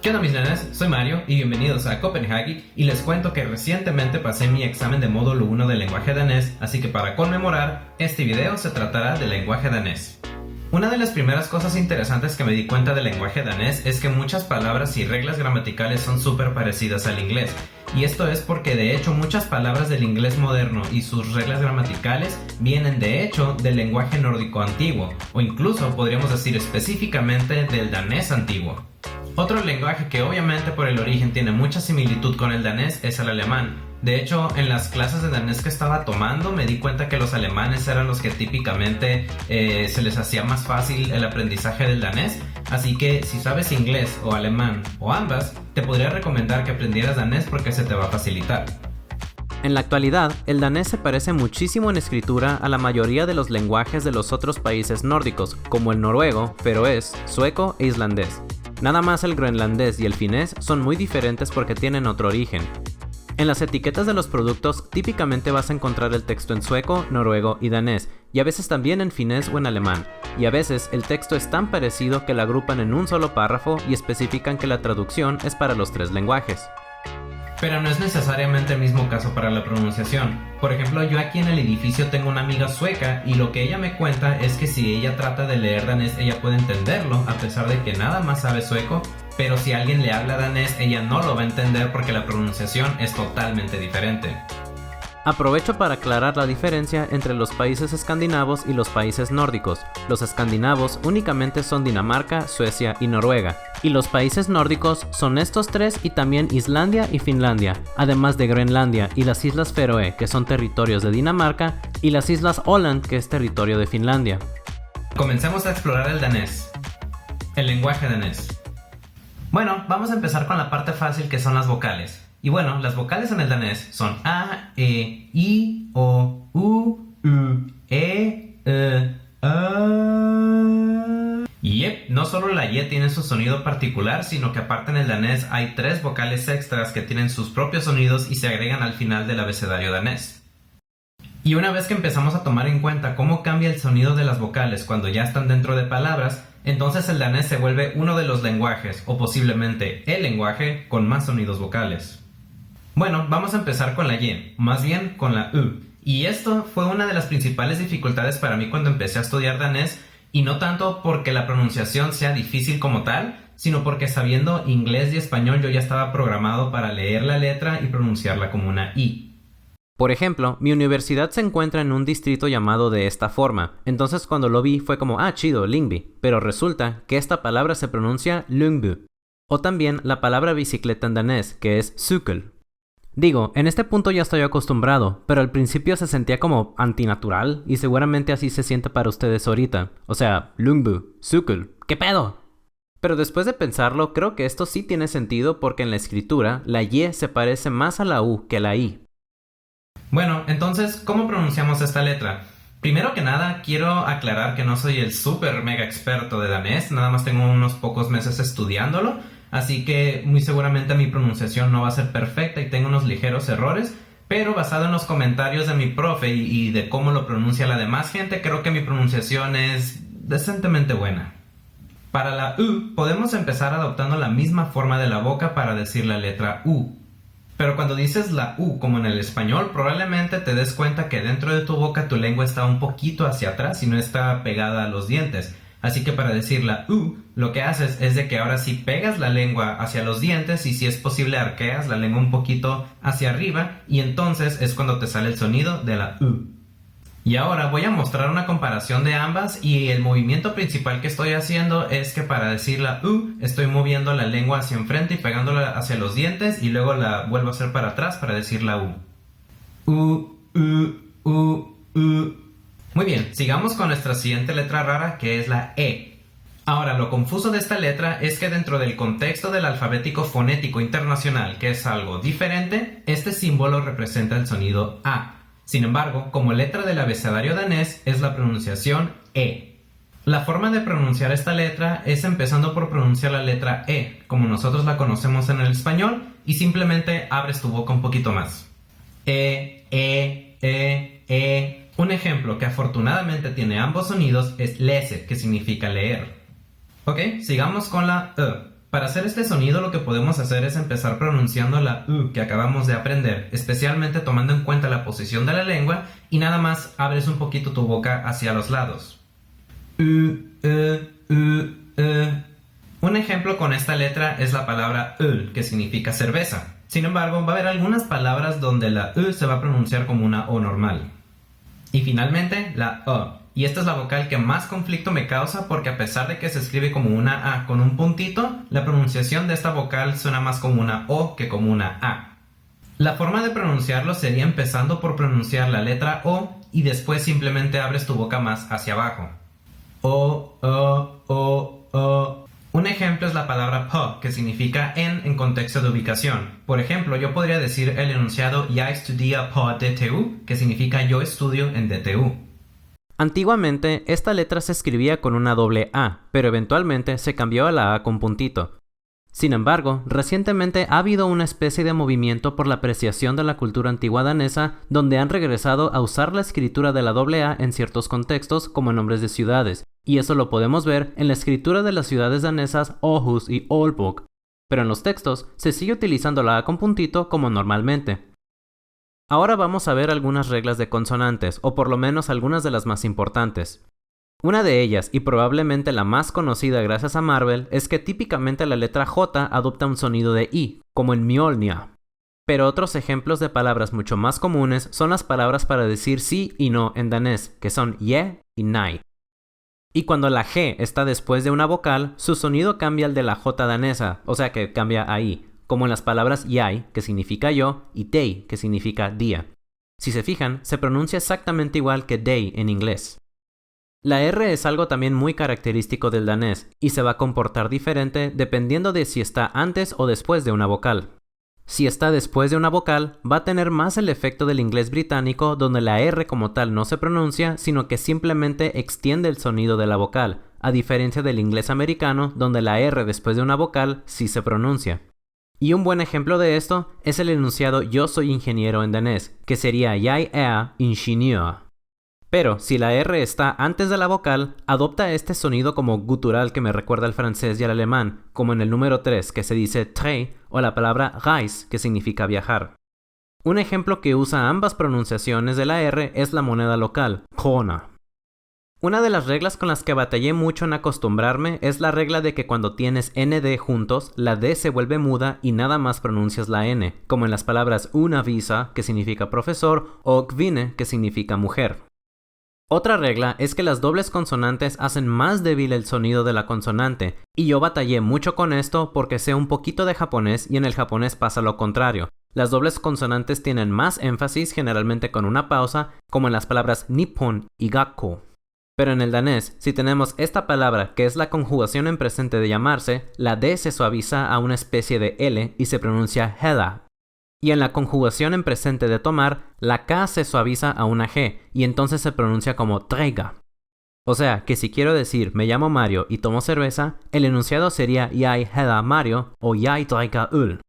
¿Qué onda mis nenes? Soy Mario y bienvenidos a Copenhague y les cuento que recientemente pasé mi examen de módulo 1 de lenguaje danés, así que para conmemorar, este video se tratará del lenguaje danés. Una de las primeras cosas interesantes que me di cuenta del lenguaje danés es que muchas palabras y reglas gramaticales son súper parecidas al inglés, y esto es porque de hecho muchas palabras del inglés moderno y sus reglas gramaticales vienen de hecho del lenguaje nórdico antiguo, o incluso podríamos decir específicamente del danés antiguo. Otro lenguaje que obviamente por el origen tiene mucha similitud con el danés es el alemán. De hecho, en las clases de danés que estaba tomando me di cuenta que los alemanes eran los que típicamente se les hacía más fácil el aprendizaje del danés. Así que si sabes inglés o alemán o ambas, te podría recomendar que aprendieras danés porque se te va a facilitar. En la actualidad, el danés se parece muchísimo en escritura a la mayoría de los lenguajes de los otros países nórdicos, como el noruego, feroés, sueco e islandés. Nada más el groenlandés y el finés son muy diferentes porque tienen otro origen. En las etiquetas de los productos típicamente vas a encontrar el texto en sueco, noruego y danés, y a veces también en finés o en alemán, y a veces el texto es tan parecido que lo agrupan en un solo párrafo y especifican que la traducción es para los tres lenguajes. Pero no es necesariamente el mismo caso para la pronunciación. Por ejemplo, yo aquí en el edificio tengo una amiga sueca y lo que ella me cuenta es que si ella trata de leer danés ella puede entenderlo a pesar de que nada más sabe sueco, pero si alguien le habla danés ella no lo va a entender porque la pronunciación es totalmente diferente. Aprovecho para aclarar la diferencia entre los países escandinavos y los países nórdicos. Los escandinavos únicamente son Dinamarca, Suecia y Noruega, y los países nórdicos son estos tres y también Islandia y Finlandia, además de Groenlandia y las Islas Feroe, que son territorios de Dinamarca, y las Islas Åland, que es territorio de Finlandia. Comencemos a explorar el danés. El lenguaje danés. Bueno, vamos a empezar con la parte fácil que son las vocales. Y bueno, las vocales en el danés son A, E, I, O, U, A. Y no solo la Y tiene su sonido particular, sino que aparte en el danés hay 3 vocales extras que tienen sus propios sonidos y se agregan al final del abecedario danés. Y una vez que empezamos a tomar en cuenta cómo cambia el sonido de las vocales cuando ya están dentro de palabras, entonces el danés se vuelve uno de los lenguajes, o posiblemente el lenguaje, con más sonidos vocales. Bueno, vamos a empezar con la Y, más bien con la U. Y esto fue una de las principales dificultades para mí cuando empecé a estudiar danés, y no tanto porque la pronunciación sea difícil como tal, sino porque sabiendo inglés y español yo ya estaba programado para leer la letra y pronunciarla como una I. Por ejemplo, mi universidad se encuentra en un distrito llamado de esta forma, entonces cuando lo vi fue como, chido, Lyngby, pero resulta que esta palabra se pronuncia Lyngby. O también la palabra bicicleta en danés, que es cykel. Digo, en este punto ya estoy acostumbrado, pero al principio se sentía como antinatural y seguramente así se siente para ustedes ahorita. O sea, Lyngby, cykel, ¿qué pedo? Pero después de pensarlo, creo que esto sí tiene sentido porque en la escritura la Y se parece más a la U que a la I. Bueno, entonces, ¿cómo pronunciamos esta letra? Primero que nada, quiero aclarar que no soy el súper mega experto de danés, nada más tengo unos pocos meses estudiándolo, así que muy seguramente mi pronunciación no va a ser perfecta y tengo unos ligeros errores, pero basado en los comentarios de mi profe y de cómo lo pronuncia la demás gente, creo que mi pronunciación es decentemente buena. Para la U, podemos empezar adoptando la misma forma de la boca para decir la letra U. Pero cuando dices la U como en el español, probablemente te des cuenta que dentro de tu boca tu lengua está un poquito hacia atrás y no está pegada a los dientes. Así que para decir la U, lo que haces es de que ahora sí pegas la lengua hacia los dientes y si es posible arqueas la lengua un poquito hacia arriba y entonces es cuando te sale el sonido de la U. Y ahora voy a mostrar una comparación de ambas y el movimiento principal que estoy haciendo es que para decir la U estoy moviendo la lengua hacia enfrente y pegándola hacia los dientes y luego la vuelvo a hacer para atrás para decir la U. Muy bien, sigamos con nuestra siguiente letra rara que es la E. Ahora, lo confuso de esta letra es que dentro del contexto del alfabético fonético internacional, que es algo diferente, este símbolo representa el sonido A. Sin embargo, como letra del abecedario danés es la pronunciación E. La forma de pronunciar esta letra es empezando por pronunciar la letra E, como nosotros la conocemos en el español, y simplemente abres tu boca un poquito más. Un ejemplo que afortunadamente tiene ambos sonidos es lese, que significa leer. Ok, sigamos con la E. Para hacer este sonido lo que podemos hacer es empezar pronunciando la U que acabamos de aprender, especialmente tomando en cuenta la posición de la lengua y nada más abres un poquito tu boca hacia los lados. Un ejemplo con esta letra es la palabra öl, que significa cerveza. Sin embargo, va a haber algunas palabras donde la U se va a pronunciar como una O normal. Y finalmente, la O. Y esta es la vocal que más conflicto me causa porque a pesar de que se escribe como una A con un puntito, la pronunciación de esta vocal suena más como una O que como una A. La forma de pronunciarlo sería empezando por pronunciar la letra O y después simplemente abres tu boca más hacia abajo. O, O, O, O. Un ejemplo es la palabra po, que significa en contexto de ubicación. Por ejemplo, yo podría decir el enunciado "Jag studerar på DTU", que significa yo estudio en DTU. Antiguamente, esta letra se escribía con una doble A, pero eventualmente se cambió a la A con puntito. Sin embargo, recientemente ha habido una especie de movimiento por la apreciación de la cultura antigua danesa, donde han regresado a usar la escritura de la doble A en ciertos contextos, como en nombres de ciudades, y eso lo podemos ver en la escritura de las ciudades danesas Aarhus y Aalborg, pero en los textos se sigue utilizando la A con puntito como normalmente. Ahora vamos a ver algunas reglas de consonantes, o por lo menos algunas de las más importantes. Una de ellas, y probablemente la más conocida gracias a Marvel, es que típicamente la letra J adopta un sonido de I, como en Mjolnir. Pero otros ejemplos de palabras mucho más comunes son las palabras para decir sí y no en danés, que son ye y nei. Y cuando la G está después de una vocal, su sonido cambia al de la J danesa, o sea que cambia a I, como en las palabras yai, que significa yo, y dei, que significa día. Si se fijan, se pronuncia exactamente igual que day en inglés. La R es algo también muy característico del danés, y se va a comportar diferente dependiendo de si está antes o después de una vocal. Si está después de una vocal, va a tener más el efecto del inglés británico, donde la R como tal no se pronuncia, sino que simplemente extiende el sonido de la vocal, a diferencia del inglés americano, donde la R después de una vocal sí se pronuncia. Y un buen ejemplo de esto es el enunciado yo soy ingeniero en danés, que sería jeg er ingeniør. Pero si la R está antes de la vocal, adopta este sonido como gutural que me recuerda al francés y al alemán, como en el número 3 que se dice tre o la palabra reis que significa viajar. Un ejemplo que usa ambas pronunciaciones de la R es la moneda local, krona. Una de las reglas con las que batallé mucho en acostumbrarme es la regla de que cuando tienes ND juntos, la D se vuelve muda y nada más pronuncias la N, como en las palabras una visa, que significa profesor, o kvine, que significa mujer. Otra regla es que las dobles consonantes hacen más débil el sonido de la consonante, y yo batallé mucho con esto porque sé un poquito de japonés y en el japonés pasa lo contrario. Las dobles consonantes tienen más énfasis, generalmente con una pausa, como en las palabras nippon y gakko. Pero en el danés, si tenemos esta palabra que es la conjugación en presente de llamarse, la D se suaviza a una especie de L y se pronuncia heda. Y en la conjugación en presente de tomar, la K se suaviza a una G y entonces se pronuncia como trega. O sea, que si quiero decir me llamo Mario y tomo cerveza, el enunciado sería jeg hedder Mario o jeg drikker øl.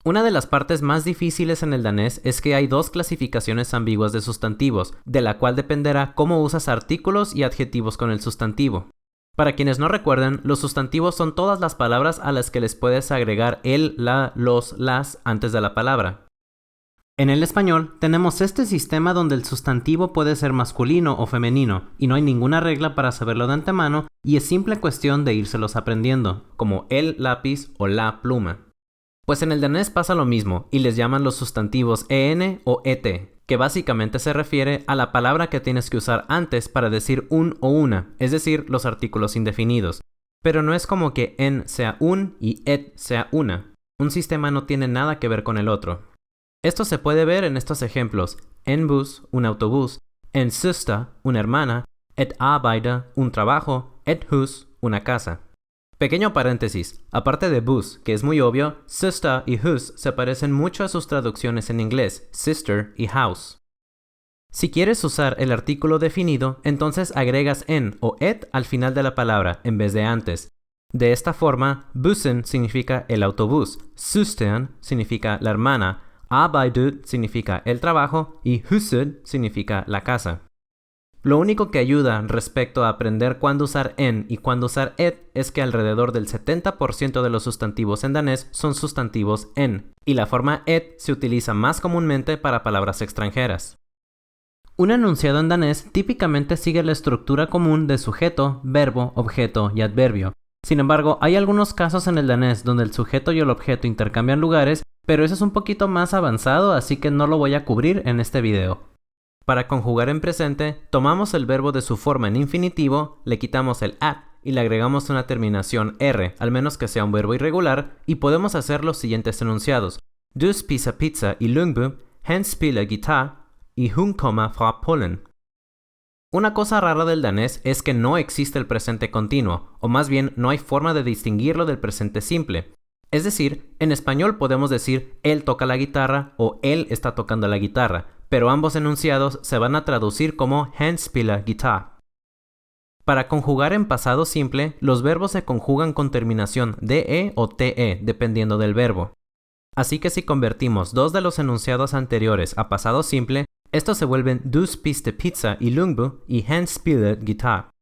Una de las partes más difíciles en el danés es que hay dos clasificaciones ambiguas de sustantivos, de la cual dependerá cómo usas artículos y adjetivos con el sustantivo. Para quienes no recuerden, los sustantivos son todas las palabras a las que les puedes agregar el, la, los, las antes de la palabra. En el español tenemos este sistema donde el sustantivo puede ser masculino o femenino y no hay ninguna regla para saberlo de antemano y es simple cuestión de írselos aprendiendo, como el lápiz o la pluma. Pues en el danés pasa lo mismo y les llaman los sustantivos en o et, que básicamente se refiere a la palabra que tienes que usar antes para decir un o una, es decir, los artículos indefinidos. Pero no es como que en sea un y et sea una. Un sistema no tiene nada que ver con el otro. Esto se puede ver en estos ejemplos: en bus, un autobús; en søster, una hermana; et arbejde, un trabajo; et hus, una casa. Pequeño paréntesis, aparte de bus, que es muy obvio, sister y hus se parecen mucho a sus traducciones en inglés, sister y house. Si quieres usar el artículo definido, entonces agregas en o et al final de la palabra en vez de antes. De esta forma, bussen significa el autobús, søsteren significa la hermana, arbejdet significa el trabajo y huset significa la casa. Lo único que ayuda respecto a aprender cuándo usar en y cuándo usar et es que alrededor del 70% de los sustantivos en danés son sustantivos en, y la forma et se utiliza más comúnmente para palabras extranjeras. Un enunciado en danés típicamente sigue la estructura común de sujeto, verbo, objeto y adverbio. Sin embargo, hay algunos casos en el danés donde el sujeto y el objeto intercambian lugares, pero eso es un poquito más avanzado, así que no lo voy a cubrir en este video. Para conjugar en presente, tomamos el verbo de su forma en infinitivo, le quitamos el at y le agregamos una terminación r, al menos que sea un verbo irregular, y podemos hacer los siguientes enunciados. Du spiser pizza y Ljungby, hen spelar guitar y hun kommer fra Polen. Una cosa rara del danés es que no existe el presente continuo, o más bien no hay forma de distinguirlo del presente simple. Es decir, en español podemos decir él toca la guitarra o él está tocando la guitarra, pero ambos enunciados se van a traducir como han spelar guitar. Para conjugar en pasado simple, los verbos se conjugan con terminación de o te, dependiendo del verbo. Así que si convertimos dos de los enunciados anteriores a pasado simple, estos se vuelven du spiste pizza y Ljungby y han spelar guitar.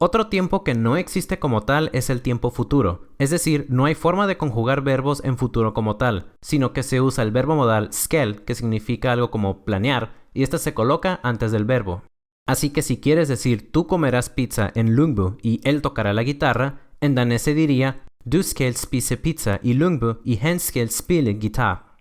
Otro tiempo que no existe como tal es el tiempo futuro, es decir, no hay forma de conjugar verbos en futuro como tal, sino que se usa el verbo modal skell, que significa algo como planear, y este se coloca antes del verbo. Así que si quieres decir tú comerás pizza en Ljungby y él tocará la guitarra, en danés se diría du skal spise pizza y Ljungby y han skal spille guitar.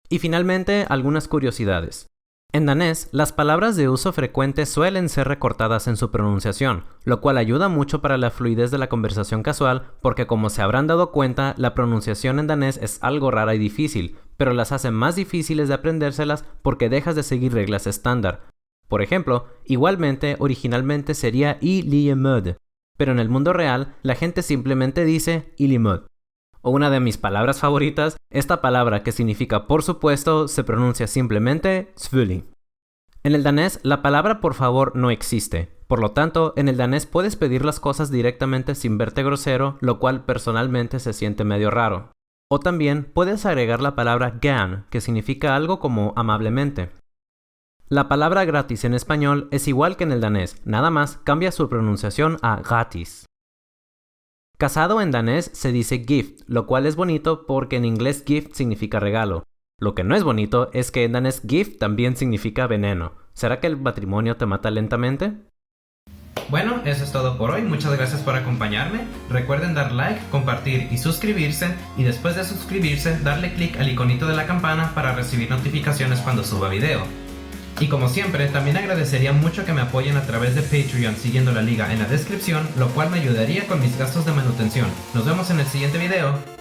Y finalmente, algunas curiosidades. En danés, las palabras de uso frecuente suelen ser recortadas en su pronunciación, lo cual ayuda mucho para la fluidez de la conversación casual, porque como se habrán dado cuenta, la pronunciación en danés es algo rara y difícil, pero las hace más difíciles de aprendérselas porque dejas de seguir reglas estándar. Por ejemplo, igualmente, originalmente sería i liemöd, pero en el mundo real, la gente simplemente dice ilimöd. O una de mis palabras favoritas, esta palabra que significa por supuesto se pronuncia simplemente selvfølgelig. En el danés, la palabra por favor no existe. Por lo tanto, en el danés puedes pedir las cosas directamente sin verte grosero, lo cual personalmente se siente medio raro. O también puedes agregar la palabra gan, que significa algo como amablemente. La palabra gratis en español es igual que en el danés, nada más cambia su pronunciación a gratis. Casado en danés se dice gift, lo cual es bonito porque en inglés gift significa regalo. Lo que no es bonito es que en danés gift también significa veneno. ¿Será que el matrimonio te mata lentamente? Bueno, eso es todo por hoy. Muchas gracias por acompañarme. Recuerden dar like, compartir y suscribirse. Y después de suscribirse, darle clic al iconito de la campana para recibir notificaciones cuando suba video. Y como siempre, también agradecería mucho que me apoyen a través de Patreon siguiendo la liga en la descripción, lo cual me ayudaría con mis gastos de manutención. Nos vemos en el siguiente video.